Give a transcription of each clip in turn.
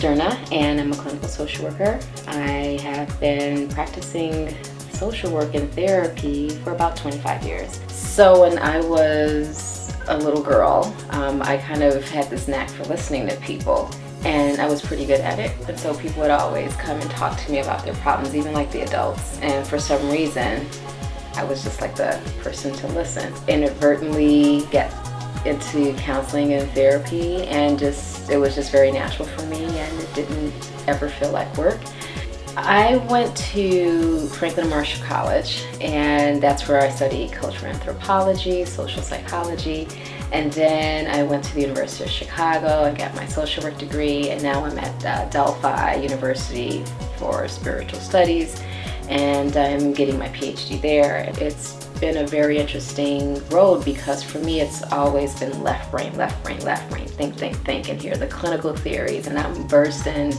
Cristerna, and I'm a clinical social worker. I have been practicing social work and therapy for about 25 years. So when I was a little girl, I kind of had this knack for listening to people, and I was pretty good at it. And so people would always come and talk to me about their problems, even like the adults. And for some reason, I was just like the person to listen. Inadvertently get into counseling and therapy, and it was just very natural for me, and it didn't ever feel like work. I went to Franklin Marshall College, and that's where I studied cultural anthropology, social psychology, and then I went to the University of Chicago and got my social work degree, and now I'm at Delphi University for spiritual studies, and I'm getting my PhD there. It's been a very interesting road because for me it's always been left brain, think, and here are the clinical theories, and I'm versed in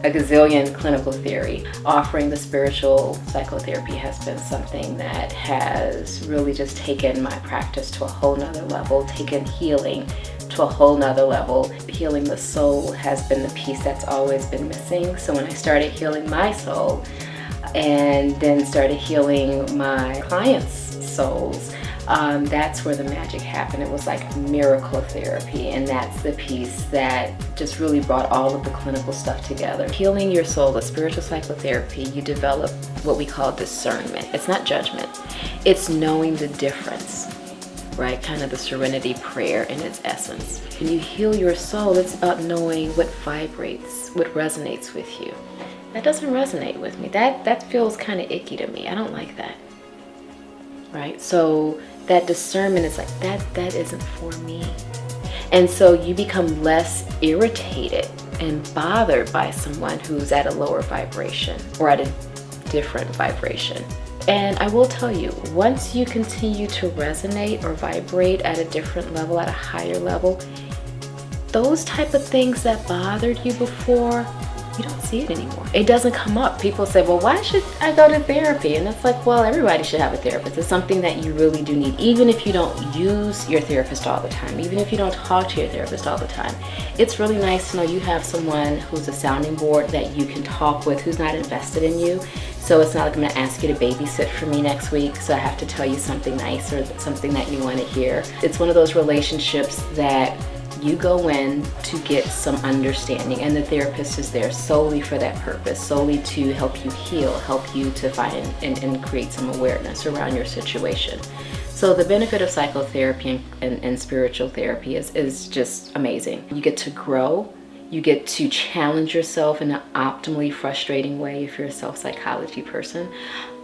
a gazillion clinical theory. Offering the spiritual psychotherapy has been something that has really just taken my practice to a whole nother level, taken healing to a whole nother level. Healing the soul has been the piece that's always been missing. So when I started healing my soul and then started healing my clients' souls, that's where the magic happened. It was like miracle therapy, and that's the piece that just really brought all of the clinical stuff together. Healing your soul, the spiritual psychotherapy, you develop what we call discernment. It's not judgment. It's knowing the difference, right? Kind of the serenity prayer in its essence. When you heal your soul, it's about knowing what vibrates, what resonates with you. That doesn't resonate with me. That feels kind of icky to me. I don't like that. Right? So that discernment is like, that isn't for me. And so you become less irritated and bothered by someone who's at a lower vibration or at a different vibration. And I will tell you, once you continue to resonate or vibrate at a different level, at a higher level, those type of things that bothered you before, you don't see it anymore. It doesn't come up. People say, well, why should I go to therapy? And it's like, well, everybody should have a therapist. It's something that you really do need, even if you don't use your therapist all the time, even if you don't talk to your therapist all the time. It's really nice to know you have someone who's a sounding board that you can talk with, who's not invested in you. So it's not like I'm gonna ask you to babysit for me next week, so I have to tell you something nice or something that you wanna hear. It's one of those relationships that you go in to get some understanding, and the therapist is there solely for that purpose, solely to help you heal, help you to find and create some awareness around your situation. So the benefit of psychotherapy and spiritual therapy is just amazing. You get to grow, you get to challenge yourself in an optimally frustrating way if you're a self-psychology person.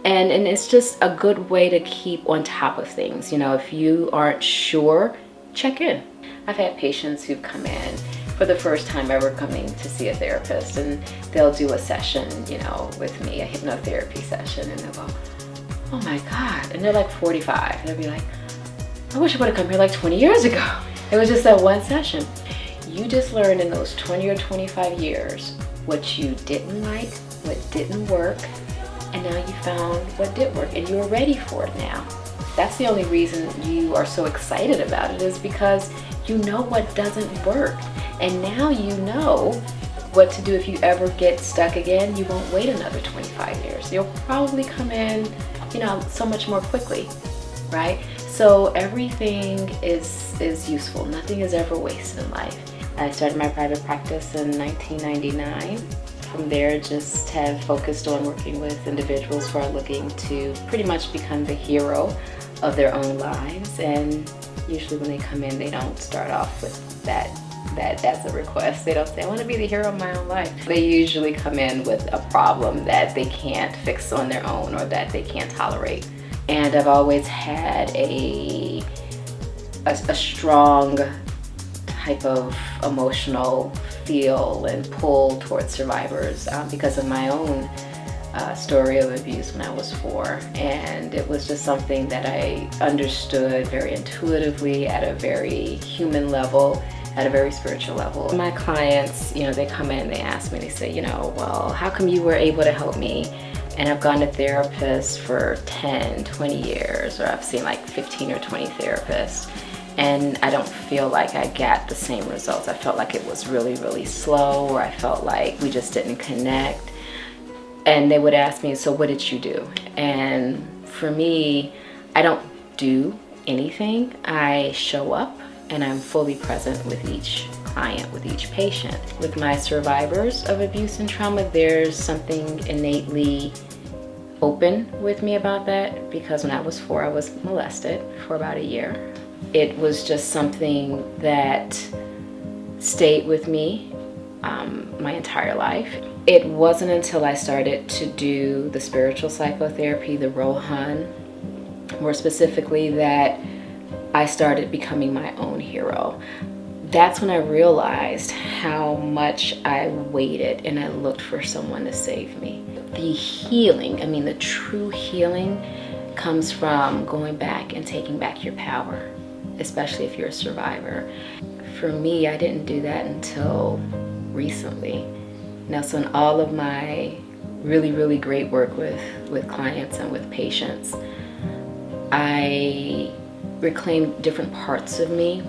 And it's just a good way to keep on top of things. You know, if you aren't sure, check in. I've had patients who've come in for the first time ever coming to see a therapist, and they'll do a session, you know, with me, a hypnotherapy session, and they'll go, oh my God. And they're like 45. And they'll be like, I wish I would have come here like 20 years ago. It was just that one session. You just learned in those 20 or 25 years what you didn't like, what didn't work, and now you found what did work, and you're ready for it now. That's the only reason you are so excited about it, is because you know what doesn't work. And now you know what to do if you ever get stuck again. You won't wait another 25 years. You'll probably come in, you know, so much more quickly, right? So everything is useful. Nothing is ever wasted in life. I started my private practice in 1999. From there, just have focused on working with individuals who are looking to pretty much become the hero of their own lives. And usually when they come in, they don't start off with that as a request. They don't say, I want to be the hero of my own life. They usually come in with a problem that they can't fix on their own or that they can't tolerate. And I've always had a strong type of emotional feel and pull towards survivors because of my own story of abuse when I was 4, and it was just something that I understood very intuitively at a very human level, at a very spiritual level. My clients, you know, they come in, they ask me, they say, you know, well, how come you were able to help me? And I've gone to therapists for 10, 20 years, or I've seen like 15 or 20 therapists. and I don't feel like I got the same results. I felt like it was really, really slow, or I felt like we just didn't connect. And they would ask me, so what did you do? And for me, I don't do anything. I show up and I'm fully present with each client, with each patient. With my survivors of abuse and trauma, there's something innately open with me about that, because when I was 4, I was molested for about a year. It was just something that stayed with me my entire life. It wasn't until I started to do the spiritual psychotherapy, the Rohan, more specifically, that I started becoming my own hero. That's when I realized how much I waited and I looked for someone to save me. The healing, I mean the true healing, comes from going back and taking back your power, especially if you're a survivor. For me, I didn't do that until recently. Now, so in all of my really, really great work with clients and with patients, I reclaim different parts of me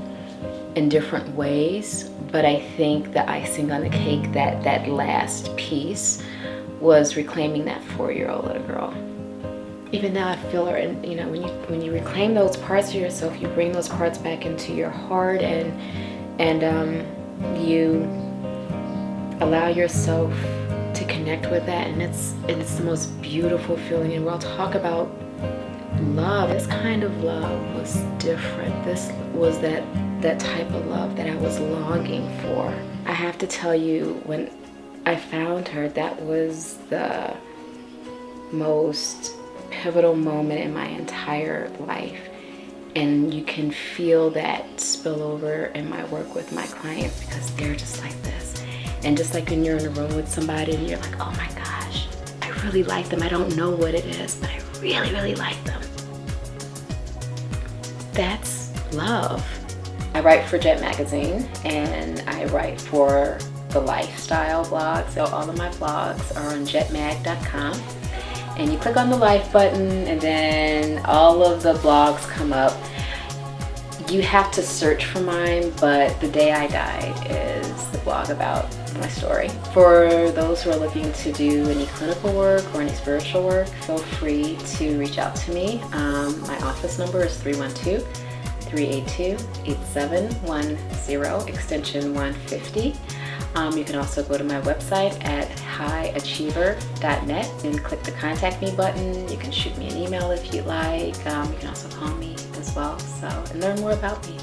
in different ways, but I think the icing on the cake, that last piece, was reclaiming that 4-year-old little girl. Even now I feel her, and you know, when you reclaim those parts of yourself, you bring those parts back into your heart, and you allow yourself to connect with that, and it's the most beautiful feeling in the world. Talk about love. This kind of love was different. This was that type of love that I was longing for. I have to tell you, when I found her, that was the most pivotal moment in my entire life. And you can feel that spill over in my work with my clients, because they're just like this. And just like when you're in a room with somebody and you're like, oh my gosh, I really like them. I don't know what it is, but I really, really like them. That's love. I write for Jet Magazine, and I write for the lifestyle blog. So all of my blogs are on jetmag.com. And you click on the life button, and then all of the blogs come up. You have to search for mine, but The Day I Died is the blog about my story. For those who are looking to do any clinical work or any spiritual work, feel free to reach out to me. My office number is 312-382-8710, extension 150. You can also go to my website at highachiever.net and click the contact me button. You can shoot me an email if you'd like. You can also call me as well, and learn more about me.